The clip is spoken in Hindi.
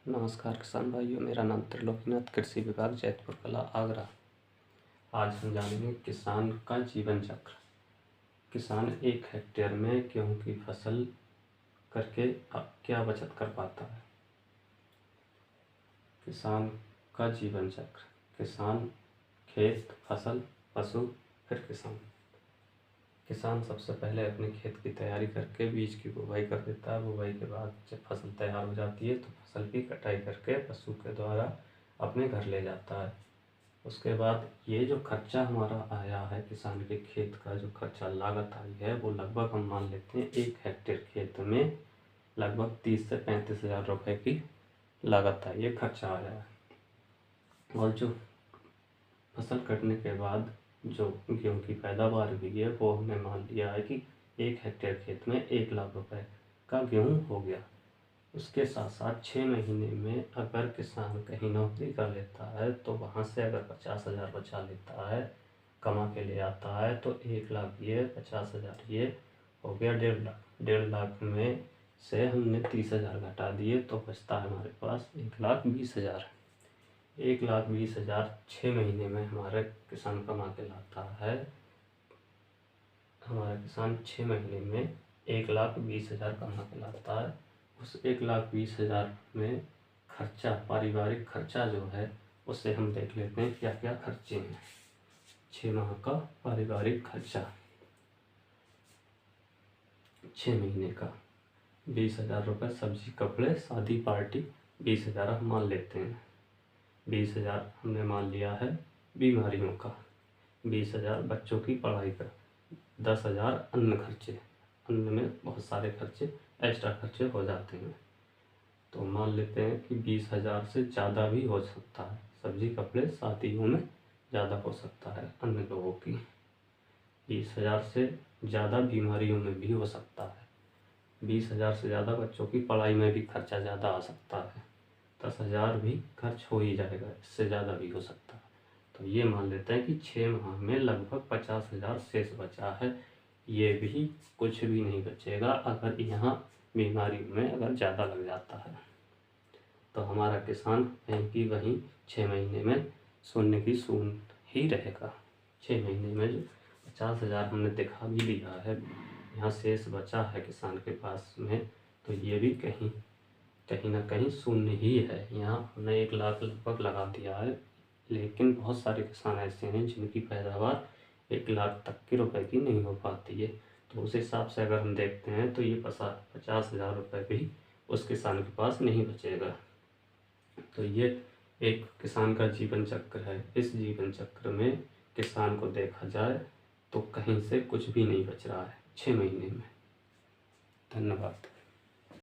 नमस्कार किसान भाइयों, मेरा नाम त्रिलोकीनाथ, कृषि विभाग जैतपुर कला आगरा। आज हम जानेंगे किसान का जीवन चक्र। किसान 1 हेक्टेयर में गेहूं की फसल करके अब क्या बचत कर पाता है। किसान का जीवन चक्र: किसान, खेत, फसल, पशु, फिर किसान। किसान सबसे पहले अपने खेत की तैयारी करके बीज की बुवाई कर देता है। बुवाई के बाद जब फसल तैयार हो जाती है तो फसल की कटाई करके पशु के द्वारा अपने घर ले जाता है। उसके बाद ये जो खर्चा हमारा आया है, किसान के खेत का जो खर्चा लागत आई है, वो लगभग हम मान लेते हैं 1 हेक्टेयर खेत में लगभग 30 से 35 हज़ार रुपये की लागत आई, ये खर्चा आया है। और जो फसल कटने के बाद जो गेहूं की पैदावार हुई है, वो हमने मान लिया है कि 1 हेक्टेयर खेत में 1 लाख रुपए का गेहूं हो गया। उसके साथ साथ 6 महीने में अगर किसान कहीं नौकरी कर लेता है तो वहाँ से अगर 50,000 बचा लेता है, कमा के ले आता है, तो 1 लाख ये, 50,000 ये हो गया 1.5 लाख। 1.5 लाख में से हमने 30,000 घटा दिए तो बचता है हमारे पास 1,20,000। 1,20,000 6 महीने में हमारे किसान कमा के लाता है। हमारा किसान 6 महीने में 1,20,000 कमा के लाता है। उस 1,20,000 में खर्चा, पारिवारिक खर्चा जो है, उससे हम देख लेते हैं क्या क्या खर्चे हैं। 6 माह का पारिवारिक खर्चा, 6 महीने का 20,000 रुपये। सब्जी, कपड़े, शादी, पार्टी 20,000 हम मान लेते हैं। 20,000 हमने मान लिया है बीमारियों का। 20,000 बच्चों की पढ़ाई का। 10,000 अन्न खर्चे, अन्न में बहुत सारे खर्चे, एक्स्ट्रा खर्चे हो जाते हैं। तो मान लेते हैं कि 20,000 से ज़्यादा भी हो सकता है। सब्जी, कपड़े, शादियों में ज़्यादा हो सकता है अन्य लोगों की। 20,000 से ज़्यादा बीमारियों में भी हो सकता है। 20,000 से ज़्यादा बच्चों की पढ़ाई में भी खर्चा ज़्यादा आ सकता है। 10,000 भी खर्च हो ही जाएगा, इससे ज़्यादा भी हो सकता है। तो ये मान लेते हैं कि 6 माह में लगभग 50,000 शेष बचा है। ये भी कुछ भी नहीं बचेगा अगर यहाँ बीमारी में अगर ज़्यादा लग जाता है। तो हमारा किसान कहीं की वहीं 6 महीने में शून्य की शून्य ही रहेगा। 6 महीने में जो 50,000 हमने दिखा भी दिया है, यहाँ शेष बचा है किसान के पास में, तो ये भी कहीं ना कहीं शून्य ही है। यहाँ हमने 1 लाख लगभग लगा दिया है, लेकिन बहुत सारे किसान ऐसे हैं जिनकी पैदावार 1 लाख तक के रुपए की नहीं हो पाती है। तो उस हिसाब से अगर हम देखते हैं तो ये 50,000 रुपये भी उस किसान के पास नहीं बचेगा। तो ये एक किसान का जीवन चक्र है। इस जीवन चक्र में किसान को देखा जाए तो कहीं से कुछ भी नहीं बच रहा है 6 महीने में। धन्यवाद।